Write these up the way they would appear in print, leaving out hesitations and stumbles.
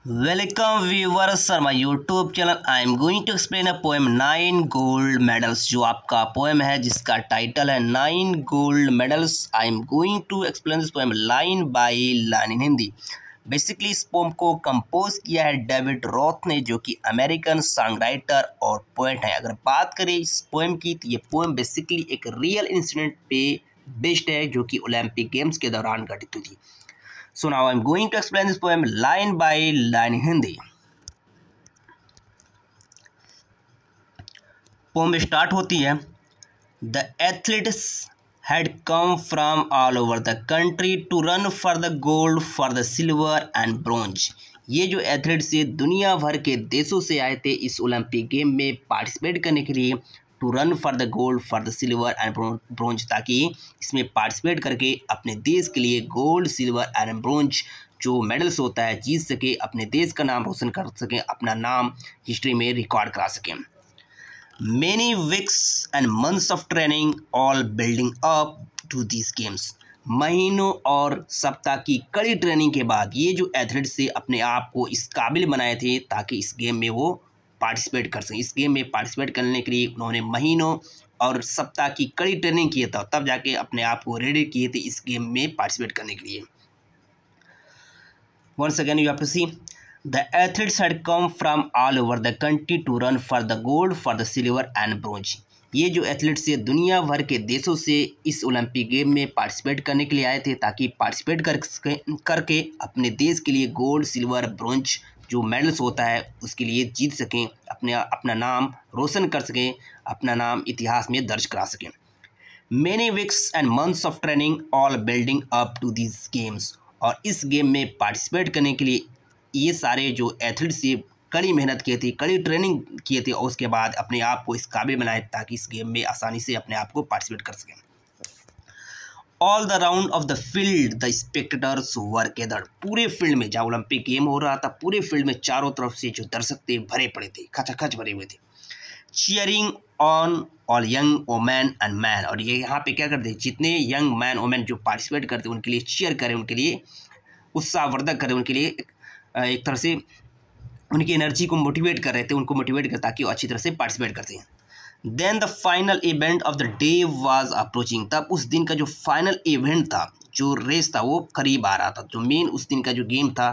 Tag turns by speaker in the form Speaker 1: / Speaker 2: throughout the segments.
Speaker 1: Welcome viewers on my YouTube channel. I am going to explain a poem 9 gold medals जो आपका poem है जिसका title है 9 gold medals. I am going to explain this poem line by line in Hindi. Basically इस pome को compose किया है David Roth ने जो कि अमेरिकन सॉन्ग राइटर और पोएट है. अगर बात करें इस पोएम की तो ये पोएम बेसिकली एक रियल इंसिडेंट पे बेस्ड है जो कि ओलंपिक गेम्स के दौरान घटित हुई थी. So now I'm going to explain this poem line by line in Hindi. Poem start होती है. The athletes had come from all over the country to run for the gold, for the silver and bronze. ये जो athletes ये दुनिया भर के देशों से आए थे इस ओलंपिक गेम में पार्टिसिपेट करने के लिए. To run for the gold, for the silver and bronze, ताकि इसमें पार्टिसिपेट करके अपने देश के लिए गोल्ड, सिल्वर एंड ब्रोंज जो मेडल्स होता है जीत सके, अपने देश का नाम रोशन कर सकें, अपना नाम हिस्ट्री में रिकॉर्ड करा सकें. Many weeks and months of training all building up to these games. महीनों और सप्ताह की कड़ी ट्रेनिंग के बाद ये जो एथलीट्स से अपने आप को इस काबिल बनाए थे ताकि इस गेम में वो पार्टिसिपेट कर सकें. इस गेम में पार्टिसिपेट करने के लिए उन्होंने महीनों और सप्ताह की कड़ी ट्रेनिंग किया था, तब जाके अपने आप को रेडी किए थे इस गेम में पार्टिसिपेट करने के लिए. Once again you have to see the athletes had come from all over the country to run for the gold, for the silver and bronze. ये जो एथलीट्स ये दुनिया भर के देशों से इस ओलंपिक गेम में पार्टिसिपेट करने के लिए आए थे ताकि पार्टिसिपेट करके अपने देश के लिए गोल्ड, सिल्वर, ब्रोंज जो मेडल्स होता है उसके लिए जीत सकें, अपना नाम रोशन कर सकें, अपना नाम इतिहास में दर्ज करा सकें. Many weeks and months of training all building up to this games. और इस गेम में पार्टिसिपेट करने के लिए ये सारे जो एथलीट्स ये कड़ी मेहनत किए थे, कड़ी ट्रेनिंग किए थे और उसके बाद अपने आप को इस काबिल बनाए ताकि इस गेम में आसानी से अपने आप को पार्टिसिपेट कर सकें. All the round of the field the spectators were gathered. पूरे फील्ड में जहाँ ओलंपिक गेम हो रहा था पूरे फील्ड में चारों तरफ से जो दर्शक थे भरे पड़े थे, खचाखच भरे हुए थे. Cheering on all young women and man. और ये यहाँ पे क्या करते हैं, जितने यंग मैन वोमेन जो पार्टिसिपेट करते हैं उनके लिए चीयर करें, उनके लिए उत्साहवर्धक करें, उनके लिए एक तरह से उनकी एनर्जी को मोटिवेट कर रहे थे, उनको मोटिवेट कर ताकि वो अच्छी तरह से पार्टिसिपेट करते हैं. Then the final event of the day was approaching. तब उस दिन का जो फाइनल इवेंट था, जो रेस था वो करीब आ रहा था. जो मेन उस दिन का जो गेम था,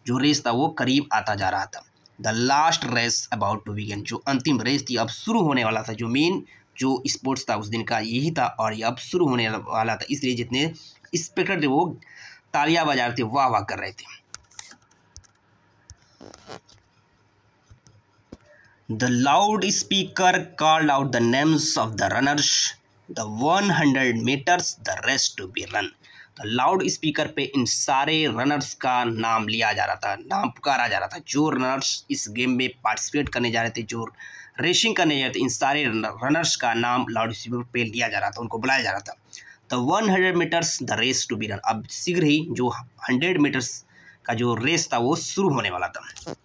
Speaker 1: जो रेस था वो करीब आता जा रहा था. The last race about to begin. जो अंतिम रेस थी अब शुरू होने वाला था. जो मेन जो स्पोर्ट्स था उस दिन का यही था और ये अब शुरू होने वाला था. इसलिए जितने स्पेक्टेटर थे वो तालियां बजा रहे थे, वाह वाह कर रहे थे. The loudspeaker called out the names of the runners, the 100 meters, the rest to be run. तो लाउड स्पीकर पे इन सारे रनर्स का नाम लिया जा रहा था, नाम पुकारा जा रहा था. जो रनर्स इस गेम में पार्टिसिपेट करने जा रहे थे, जो रेसिंग करने जा रहे थे, इन सारे रनर्स का नाम लाउड स्पीकर पे लिया जा रहा था, उनको बुलाया जा रहा था. The 100 metres the race to be run. अब शीघ्र ही जो 100 मीटर्स का जो रेस था वो शुरू होने वाला था.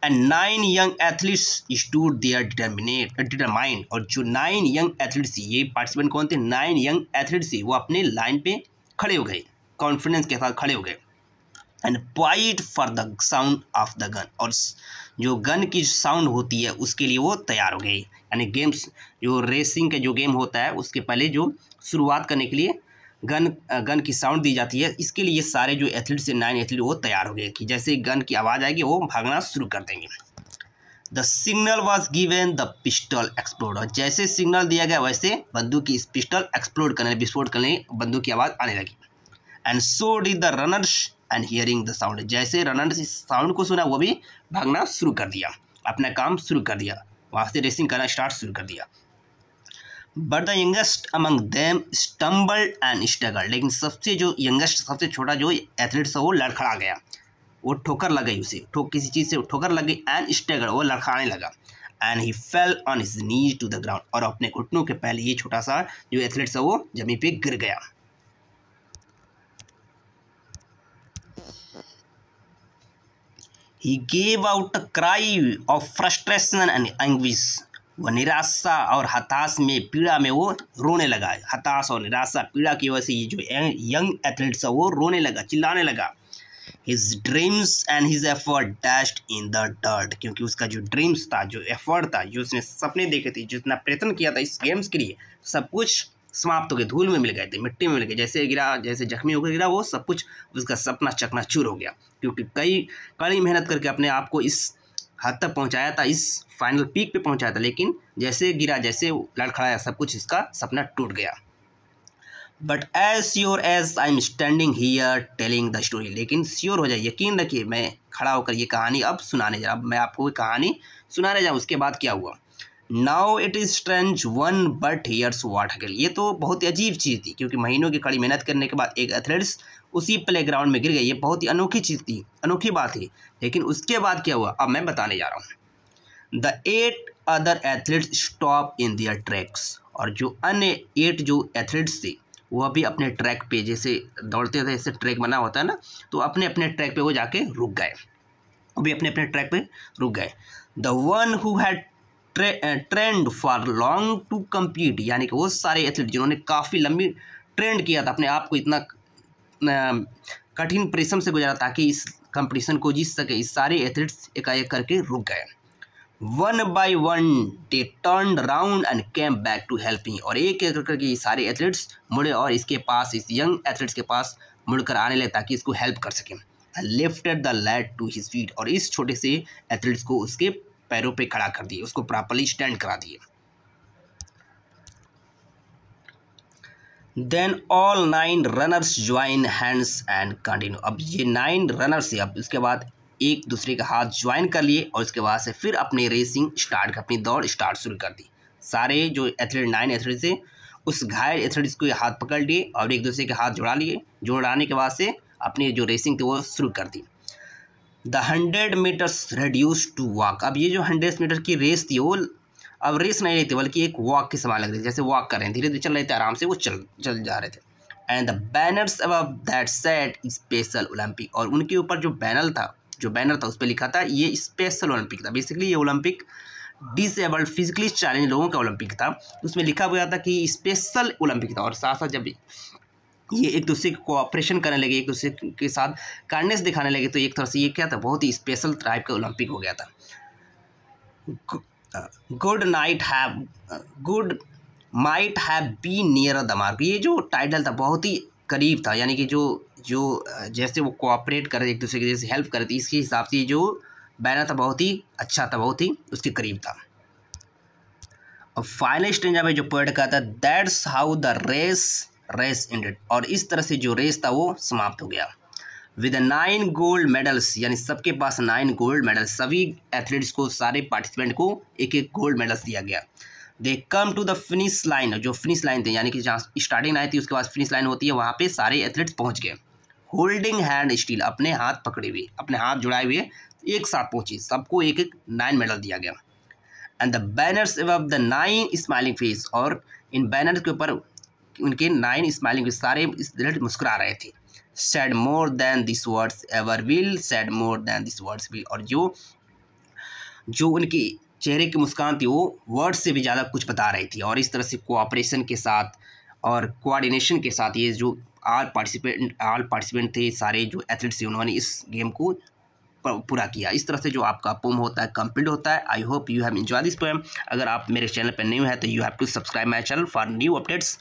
Speaker 1: And 9 young athletes stood there determined. और जो 9 यंग एथलीट्स ये पार्टिसिपेंट कौन थे, 9 यंग एथलीट्स वो अपने लाइन पे खड़े हो गए, कॉन्फिडेंस के साथ खड़े हो गए. And point for the sound of the gun. और जो गन की साउंड होती है उसके लिए वो तैयार हो गए. यानी जो रेसिंग का जो गेम होता है उसके पहले जो शुरुआत करने के लिए गन की साउंड दी जाती है, इसके लिए सारे जो एथलीट्स 9 एथलीट वो तैयार हो गए कि जैसे गन की आवाज़ आएगी वो भागना शुरू कर देंगे. The signal was given the pistol explode. और जैसे सिग्नल दिया गया वैसे बंदूक की पिस्टल एक्सप्लोड करने, विस्फोट करने बंदूक की आवाज़ आने लगी. And so did the runners and hearing the sound. जैसे रनर्स इस साउंड को सुना वो भी भागना शुरू कर दिया, अपना काम शुरू कर दिया, वहाँ से रेसिंग करना स्टार्ट शुरू कर दिया. But the youngest among them stumbled and struggled. लेकिन सबसे जो यंगेस्ट, सबसे छोटा जो एथलीट्स है वो लड़खड़ा गया, वो ठोकर लग गई, उसे किसी चीज़ से ठोकर लग गई. एंड स्ट्रगल, वो लड़खड़ाने लगा. And he fell on his knees to the ground. और अपने घुटनों के पहले ये छोटा सा जो एथलीट्स है वो जमीन पे गिर गया. He gave out a cry of frustration and anguish. वह निराशा और हताश में, पीड़ा में वो रोने लगा. हताश और निराशा, पीड़ा की वजह से ये जो यंग एथलीट्स है वो रोने लगा, चिल्लाने लगा. His dreams and his effort dashed in the dirt, क्योंकि उसका जो ड्रीम्स था, जो एफर्ट था, जो उसने सपने देखे थे, जितना प्रयत्न किया था इस गेम्स के लिए, सब कुछ समाप्त हो गए, धूल में मिल गए थे, मिट्टी में मिल गए, जैसे गिरा, जैसे जख्मी होकर गिरा, वो सब कुछ उसका सपना चकनाचूर हो गया, क्योंकि कड़ी मेहनत करके अपने आप को इस हद तक पहुंचाया था, इस फाइनल पीक पे पहुंचाया था, लेकिन जैसे गिरा, जैसे लड़खड़ाया, सब कुछ इसका सपना टूट गया। But as sure as I am standing here telling the story, लेकिन श्योर हो जाए, यकीन रखिए, मैं खड़ा होकर ये कहानी अब सुनाने जा रहा हूँ, मैं आपको ये कहानी सुनाने जाऊँ। उसके बाद क्या हुआ? Now it is strange one but here's what happened. ये तो बहुत ही अजीब चीज़ थी, क्योंकि महीनों की कड़ी मेहनत करने के बाद एक एथलीट्स उसी प्लेग्राउंड में गिर गई, ये बहुत ही अनोखी चीज़ थी, अनोखी बात थी। लेकिन उसके बाद क्या हुआ, अब मैं बताने जा रहा हूँ। The 8 other athletes stop in their tracks, और जो अन्य 8 जो एथलीट्स थे वो भी अपने ट्रैक पे, जैसे दौड़ते थे ऐसे ट्रैक बना होता है ना, तो अपने अपने ट्रैक पे वो जाके रुक गए, वो भी अपने अपने ट्रैक पे रुक गए। The one who had trained for long to compete, यानी कि वो सारे एथलीट जिन्होंने काफ़ी लंबी ट्रेंड किया था, अपने आप को इतना कठिन परिश्रम से गुजारा ताकि इस कंपटीशन को जीत सके, इस सारे एथलीट्स एकाएक करके रुक गए। One by one they turn round and came back to help me, और एक एक करके ये सारे एथलीट्स मुड़े और इसके पास, इस यंग एथलीट्स के पास मुड़कर आने लगे ताकि इसको हेल्प कर सकें। Lifted the lad to his feet, और इस छोटे से एथलीट्स को उसके पैरों पे खड़ा कर दिए, उसको प्रॉपर्ली स्टैंड करा दिए। Then all 9 runners join hands and continue, अब ये 9 रनर्स थे, अब उसके बाद एक दूसरे का हाथ ज्वाइन कर लिए, और उसके बाद से फिर अपनी रेसिंग स्टार्ट, अपनी दौड़ स्टार्ट शुरू कर दी। सारे जो एथलीट 9 एथलीट थे, उस घायल एथलीट्स को हाथ पकड़ लिए और एक दूसरे के हाथ जोड़ा लिए, जोड़ाने के बाद से अपनी जो रेसिंग थी वो शुरू कर दी। The 100 meters reduce to walk, अब ये जो 100 मीटर की रेस थी वो अब रेस नहीं रही थी, बल्कि एक वॉक के समान लग रही थी, जैसे वॉक कर रहे हैं, धीरे धीरे चल रहे थे, आराम से वो चल जा रहे थे। And the banners above that said special Olympic, और उनके ऊपर जो बैनर था उस पर लिखा था ये स्पेशल ओलंपिक था। बेसिकली ये ओलंपिक डिसेबल्ड फिजिकली चैलेंज लोगों का ओलंपिक था, उसमें लिखा हुआ था कि स्पेशल ओलंपिक था। और साथ साथ जब ये एक दूसरे को कोऑपरेशन करने लगे, एक दूसरे के साथ काइंडनेस दिखाने लगे, तो एक तरह से ये क्या था, बहुत ही स्पेशल टाइप का ओलंपिक हो गया था। Good might have been near the mark, ये जो टाइटल था बहुत ही करीब था, यानी कि जो जैसे वो कोऑपरेट कर रहे एक दूसरे के, जैसे हेल्प कर रहे थे, इसके हिसाब से जो बैनर था बहुत ही अच्छा था, बहुत ही उसके करीब था। और फाइनल स्टेंजा में जो पोएट का था, that's how the race ended, और इस तरह से जो रेस था वो समाप्त हो गया। विद 9 गोल्ड मेडल्स, यानी सबके पास 9 गोल्ड मेडल, सभी एथलीट्स को, सारे पार्टिसिपेंट को एक एक गोल्ड मेडल्स दिया गया। They come to the finish line, जो फिनिश लाइन थी, यानी कि जहाँ स्टार्टिंग लाइन थी उसके बाद फिनिश लाइन होती है, वहाँ पे सारे एथलीट्स पहुँच गए। होल्डिंग हैंड स्टिल, अपने हाथ पकड़े हुए, अपने हाथ जुड़ाए हुए एक साथ पहुँची, सबको एक एक 9 मेडल दिया गया। And the banners above the 9 smiling face, और इन बैनर के ऊपर उनके 9 स्माइलिंग फेस, सारे मुस्कुरा रहे थे। said more than these words ever will, said more than these words will, और जो उनकी चेहरे की मुस्कान थी वो वर्ड से भी ज़्यादा कुछ बता रही थी। और इस तरह से कोऑपरेशन के साथ और कोऑर्डिनेशन के साथ ये जो ऑल पार्टिसिपेंट थे, सारे जो एथलीट्स थे, उन्होंने इस गेम को पूरा किया। इस तरह से जो आपका पोम होता है कंप्लीट होता है। I hope you have enjoy this poem. अगर आप मेरे चैनल पर न्यू है तो you have to subscribe my channel for new updates.